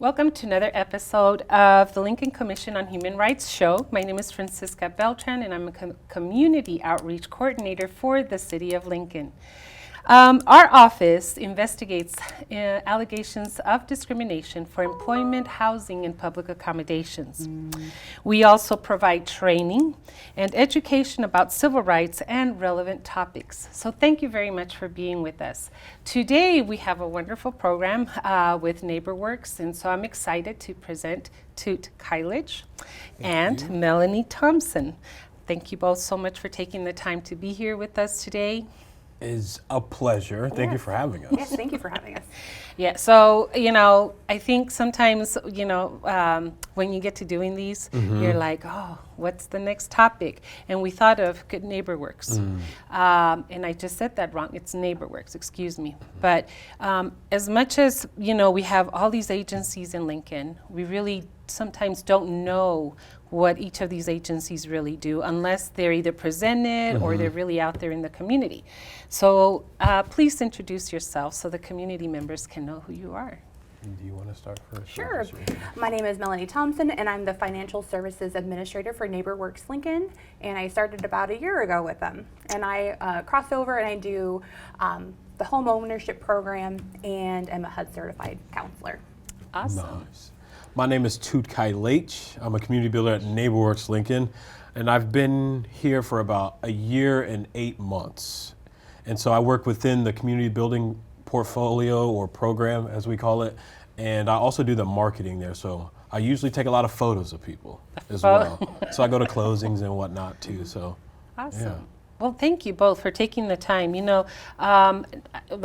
Welcome to another episode of the Lincoln Commission on Human Rights show. My name is Francisca Beltran, and I'm a community outreach coordinator for the City of Lincoln. Our office investigates allegations of discrimination for employment, housing, and public accommodations. We also provide training and education about civil rights and relevant topics. So thank you very much for being with us. Today we have a wonderful program with NeighborWorks, and so I'm excited to present Toot Kylich and Melanie Thompson. Thank you both so much for taking the time to be here with us today. Is a pleasure. Thank you for having us. Yes, thank you for having us. Yeah, so, I think sometimes, when you get to doing these, you're like, oh, what's the next topic? And we thought of Good NeighborWorks. And I just said that wrong. It's NeighborWorks, excuse me. But as much as, we have all these agencies in Lincoln, we really sometimes don't know what each of these agencies really do unless they're either presented or they're really out there in the community. So please introduce yourself so the community members can know who you are. Do you want to start first? Sure. My name is Melanie Thompson, and I'm the Financial Services Administrator for NeighborWorks Lincoln, and I started about a year ago with them. And I cross over and I do the home ownership program and am a HUD certified counselor. Awesome. Nice. My name is Toot Kylich. I'm a community builder at NeighborWorks Lincoln, and I've been here for about a year and 8 months. And so I work within the community building portfolio or program, as we call it, and I also do the marketing there. So I usually take a lot of photos of people as well. So I go to closings and whatnot too. So Awesome. yeah. Well, thank you both for taking the time. The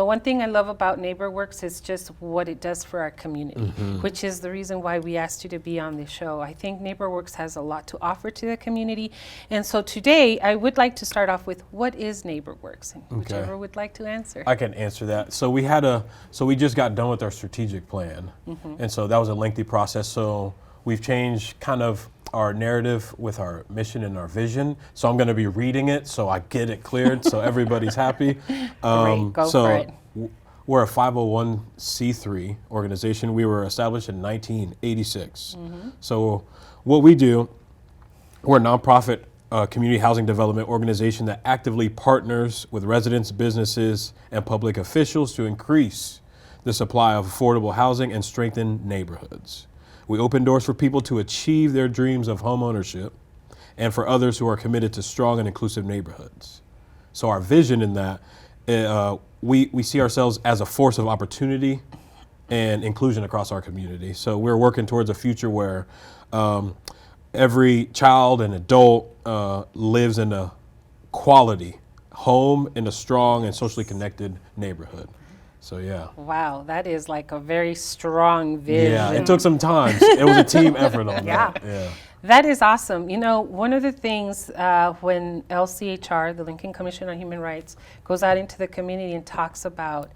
one thing I love about NeighborWorks is just what it does for our community, which is the reason why we asked you to be on the show. I think NeighborWorks has a lot to offer to the community. And so today, I would like to start off with what is NeighborWorks? And whichever would like to answer. I can answer that. So we just got done with our strategic plan. And so that was a lengthy process. So we've changed kind of our narrative with our mission and our vision. So I'm going to be reading it so I get it cleared so everybody's happy. Great, go for it. We're a 501c3 organization. We were established in 1986. So what we do, we're a nonprofit community housing development organization that actively partners with residents, businesses, and public officials to increase the supply of affordable housing and strengthen neighborhoods. We open doors for people to achieve their dreams of home ownership and for others who are committed to strong and inclusive neighborhoods. So our vision in that, we see ourselves as a force of opportunity and inclusion across our community. So we're working towards a future where every child and adult lives in a quality home in a strong and socially connected neighborhood. So yeah. Wow, that is like a very strong vision. Yeah, it took some time. It was a team effort on that. Yeah. That is awesome. One of the things when LCHR, the Lincoln Commission on Human Rights, goes out into the community and talks about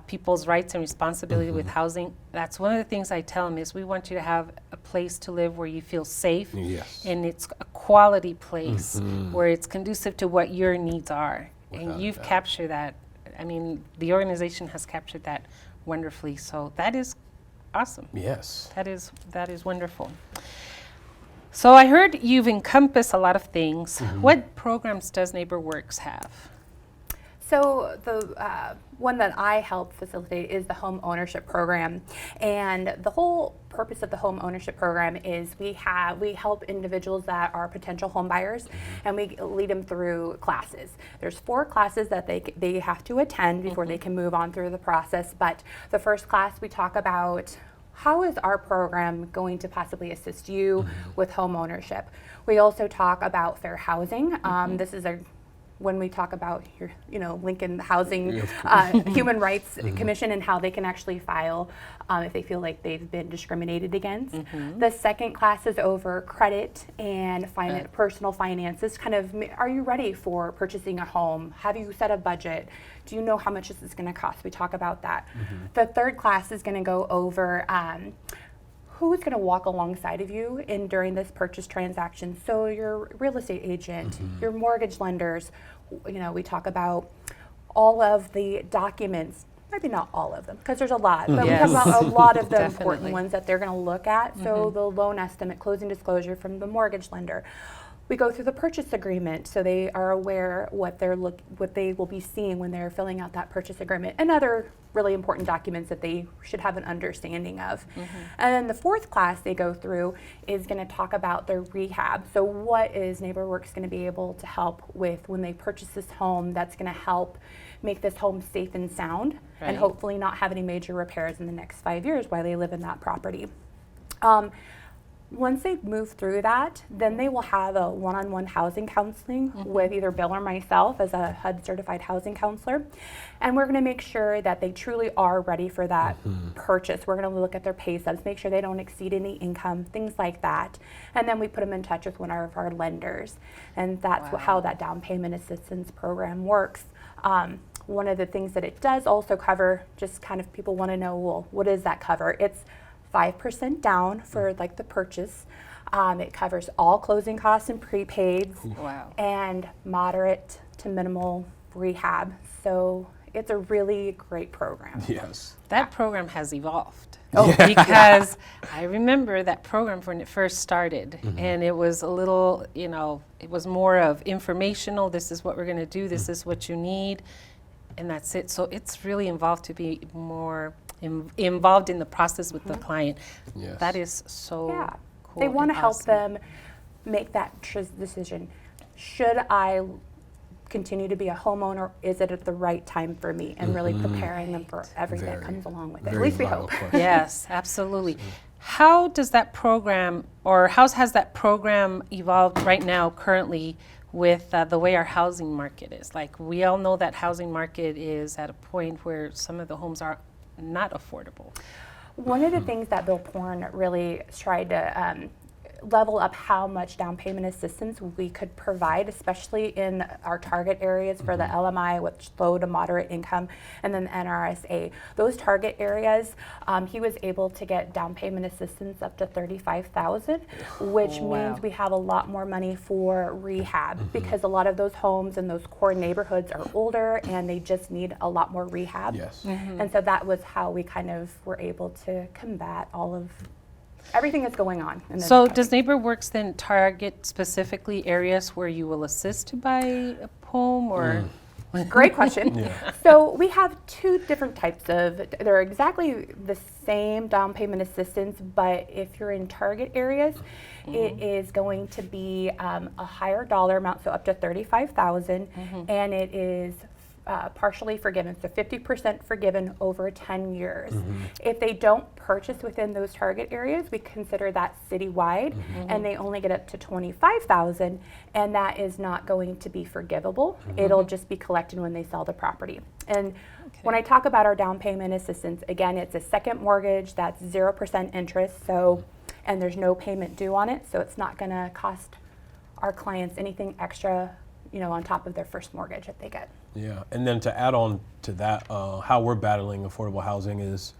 people's rights and responsibility with housing, that's one of the things I tell them is we want you to have a place to live where you feel safe. Yes. And it's a quality place where it's conducive to what your needs are. And you've captured that. I mean, the organization has captured that wonderfully. So that is awesome. Yes. That is wonderful. So I heard you've encompassed a lot of things. What programs does NeighborWorks have? So the one that I help facilitate is the home ownership program, and the whole purpose of the home ownership program is we help individuals that are potential home buyers, and we lead them through classes. There's 4 classes that they have to attend before they can move on through the process. But the first class, we talk about how is our program going to possibly assist you with home ownership. We also talk about fair housing. This is when we talk about Lincoln Housing Human Rights Commission and how they can actually file if they feel like they've been discriminated against. The second class is over credit and personal finances. Kind of, are you ready for purchasing a home? Have you set a budget? Do you know how much this is going to cost? We talk about that. The third class is going to go over who's going to walk alongside of you during this purchase transaction. So your real estate agent, your mortgage lenders, we talk about all of the documents maybe not all of them, because there's a lot, but Yes. we talk about a lot of the Definitely. important ones that they're going to look at. So the loan estimate, closing disclosure from the mortgage lender. We go through the purchase agreement, so they are aware what they will be seeing when they're filling out that purchase agreement, and other really important documents that they should have an understanding of. And then the fourth class they go through is going to talk about their rehab. So what is NeighborWorks going to be able to help with when they purchase this home that's going to help make this home safe and sound, and Right. hopefully not have any major repairs in the next 5 years while they live in that property. Once they move through that, then they will have a one-on-one housing counseling with either Bill or myself as a HUD certified housing counselor. And we're going to make sure that they truly are ready for that purchase. We're going to look at their pay stubs, make sure they don't exceed any income, things like that. And then we put them in touch with one of our lenders. And that's Wow. how that down payment assistance program works. One of the things that it does also cover, just kind of people want to know, well, what does that cover? It's 5% down for like the purchase. It covers all closing costs and prepaids, Wow. and moderate to minimal rehab. So it's a really great program. Yes. That program has evolved. Oh, Because I remember that program when it first started, and it was a little, it was more of informational. This is what we're going to do. This is what you need, and that's it. So it's really involved to be more involved in the process with the client. Yes. That is so Yeah. cool. They want to and help awesome. them make that decision. Should I continue to be a homeowner? Is it at the right time for me? And really preparing them for everything that Very, comes along with it. At very least we vital hope. question. Yes, absolutely. How does that program, or how has that program evolved right now, currently, with the way our housing market is? Like, we all know that housing market is at a point where some of the homes are not affordable. One of the things that Bill Porn really tried to level up how much down payment assistance we could provide, especially in our target areas for the LMI, which low to moderate income, and then the NRSA. Those target areas, he was able to get down payment assistance up to $35,000, which Wow. means we have a lot more money for rehab, because a lot of those homes in those core neighborhoods are older and they just need a lot more rehab. Yes. And so that was how we kind of were able to combat all of everything that's going on. In the So country. does NeighborWorks then target specifically areas where you will assist to buy a home, or? Great question. Yeah. So we have two different types of, they're exactly the same down payment assistance, but if you're in target areas, it is going to be a higher dollar amount, so up to $35,000, and it is partially forgiven, so 50% forgiven over 10 years. If they don't purchase within those target areas, we consider that citywide, and they only get up to $25,000, and that is not going to be forgivable. It'll just be collected when they sell the property. And when I talk about our down payment assistance, again, it's a second mortgage that's 0% interest, so, and there's no payment due on it, so it's not going to cost our clients anything extra, on top of their first mortgage that they get. Yeah, and then to add on to that, how we're battling affordable housing is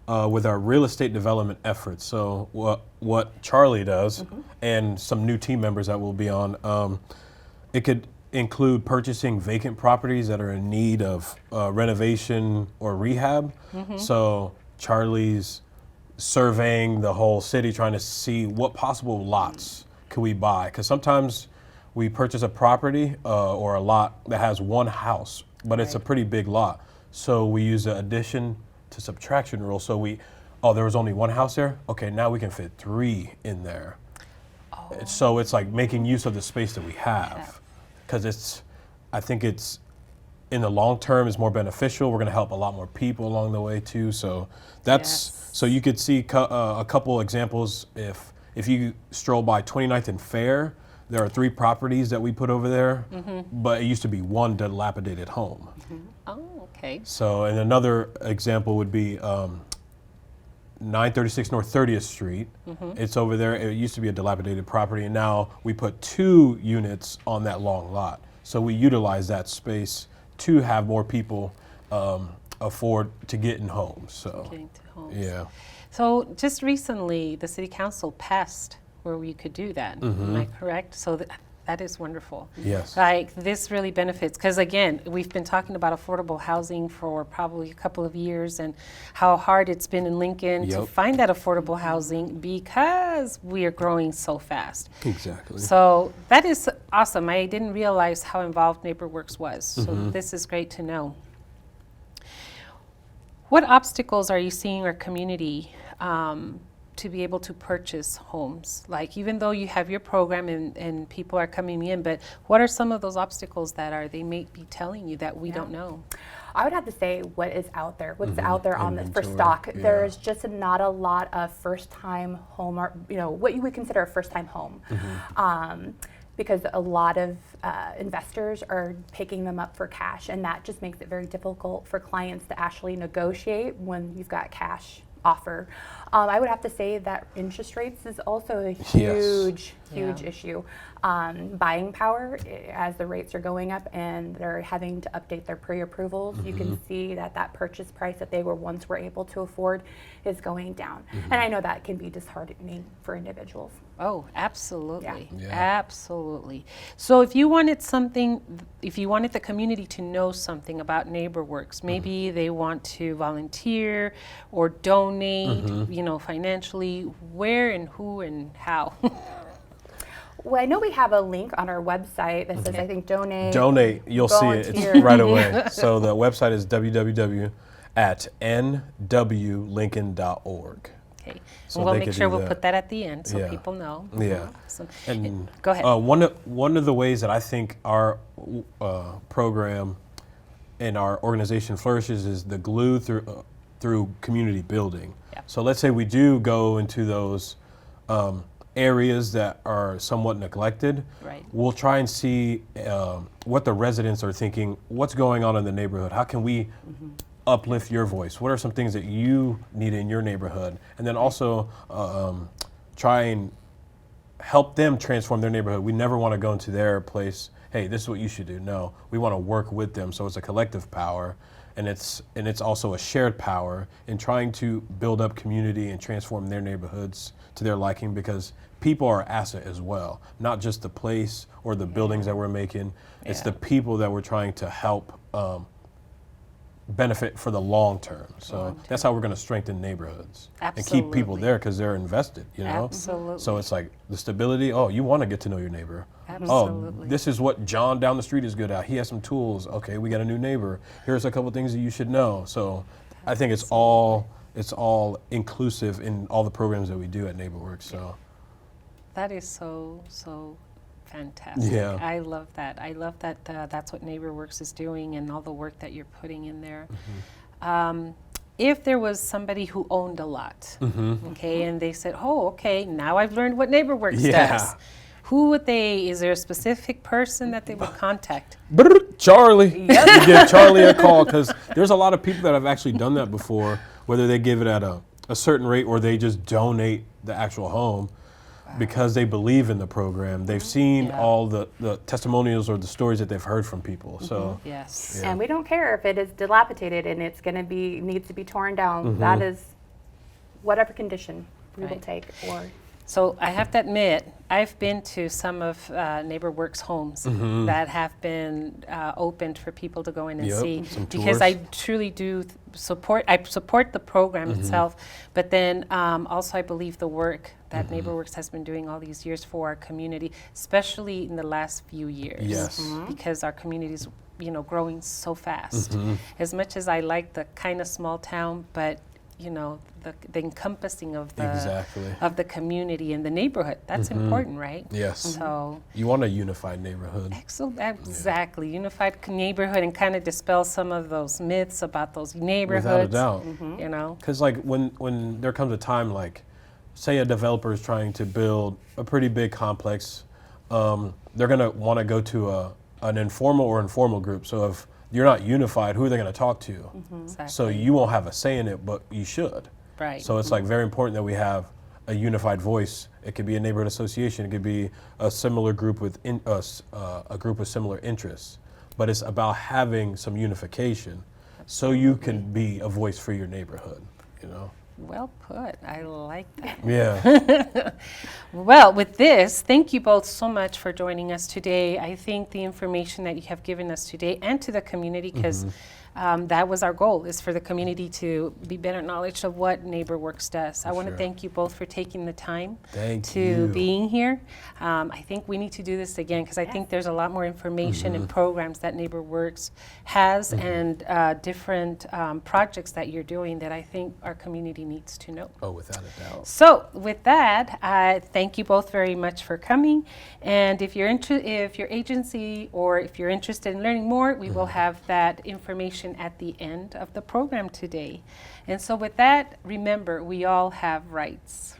with our real estate development efforts. So what Charlie does, and some new team members that will be on, it could include purchasing vacant properties that are in need of renovation or rehab. So Charlie's surveying the whole city, trying to see what possible lots could we buy, because sometimes we purchase a property or a lot that has one house, but it's a pretty big lot. So we use the addition to subtraction rule. So there was only one house there? Okay, now we can fit 3 in there. So it's like making use of the space that we have. Because I think it's, in the long term, is more beneficial. We're gonna help a lot more people along the way too. So so you could see a couple examples. If you stroll by 29th and Fair, there are 3 properties that we put over there, but it used to be one dilapidated home. Oh, okay. So, and another example would be 936 North 30th Street. It's over there. It used to be a dilapidated property, and now we put 2 units on that long lot. So we utilize that space to have more people afford to get in homes. So, Getting to homes. yeah. So just recently, the city council passed where we could do that. Am I correct? So That is wonderful. Yes. Like, this really benefits, because again, we've been talking about affordable housing for probably a couple of years and how hard it's been in Lincoln to Yep. find that affordable housing because we are growing so fast. Exactly. So that is awesome. I didn't realize how involved NeighborWorks was. So Mm-hmm. this is great to know. What obstacles are you seeing our community to be able to purchase homes? Like, even though you have your program and people are coming in, but what are some of those obstacles that they may be telling you that we don't know? I would have to say what is out there, what's out there on this for Inventory, stock. yeah. There's just not a lot of first-time home, or what you would consider a first-time home, because a lot of investors are picking them up for cash, and that just makes it very difficult for clients to actually negotiate when you've got cash offer. I would have to say that interest rates is also a huge Yeah. issue. Buying power, as the rates are going up and they're having to update their pre-approvals, you can see that purchase price that they once were able to afford is going down. And I know that can be disheartening for individuals. Oh, absolutely. Yeah. Absolutely. So if you wanted the community to know something about NeighborWorks, maybe they want to volunteer or donate, financially, where and who and how? Well, I know we have a link on our website that says, I think, donate. Donate, you'll see it. volunteer. It's right away. So the website is www.nwlincoln.org. Okay. So And we'll they make could sure do we'll that. put that at the end so Yeah. people know. Yeah. Awesome. And Go ahead. one of the ways that I think our program and our organization flourishes is the glue through community building. Yep. So let's say we do go into those areas that are somewhat neglected. Right. We'll try and see what the residents are thinking, what's going on in the neighborhood, how can we uplift your voice, what are some things that you need in your neighborhood, and then also try and help them transform their neighborhood. We never want to go into their place, hey, this is what you should do. No, we want to work with them, so it's a collective power, and it's also a shared power in trying to build up community and transform their neighborhoods to their liking, because people are an asset as well, not just the place or the buildings that we're making. It's Yeah. the people that we're trying to help benefit for the long term. So that's how we're going to strengthen neighborhoods and keep people Absolutely. there, because they're invested, Absolutely. So it's like the stability. Oh, you want to get to know your neighbor. Absolutely. Oh, this is what John down the street is good at. He has some tools. Okay, we got a new neighbor. Here's a couple things that you should know. So I think it's all inclusive in all the programs that we do at NeighborWorks. So That is so fantastic. Yeah. I love that. I love that that's what NeighborWorks is doing and all the work that you're putting in there. If there was somebody who owned a lot, okay, and they said, oh, okay, now I've learned what NeighborWorks Yeah. does. Who would is there a specific person that they would contact? Charlie, you give Charlie a call, because there's a lot of people that have actually done that before, whether they give it at a certain rate or they just donate the actual home because they believe in the program. They've seen Yeah. all the testimonials or the stories that they've heard from people. So Yes. Yeah. And we don't care if it is dilapidated and it's going to needs to be torn down. That is whatever condition we will Right. take. Or So I have to admit, I've been to some of NeighborWorks homes that have been opened for people to go in and Yep, see, some because tours. I truly do support the program itself, but then also I believe the work that NeighborWorks has been doing all these years for our community, especially in the last few years. Yes. Because our community's growing so fast. As much as I like the kind of small town, but the encompassing of Exactly. the community and the neighborhood, that's important, right? Yes. So You want a unified neighborhood. excellent, exactly, unified neighborhood, and kind of dispel some of those myths about those neighborhoods. Without a doubt. Mm. Because like when there comes a time, like say a developer is trying to build a pretty big complex, they're going to want to go to an informal or informal group. So if you're not unified, who are they going to talk to? Exactly. So you won't have a say in it, but you should. Right. So it's like very important that we have a unified voice. It could be a neighborhood association. It could be a similar group with a group with similar interests. But it's about having some unification, so you can be a voice for your neighborhood. Well put. I like that. Yeah. Well, with this, thank you both so much for joining us today. I think the information that you have given us today and to the community, because that was our goal, is for the community to be better knowledge of what NeighborWorks does. I want to sure. thank you both for taking the time Thank to you. being here. I think we need to do this again, because I think there's a lot more information and programs that NeighborWorks has and different projects that you're doing that I think our community needs to know. Oh, without a doubt. So with that, I thank you both very much for coming. And if if your agency or if you're interested in learning more, we will have that information at the end of the program today. And so with that, remember, we all have rights.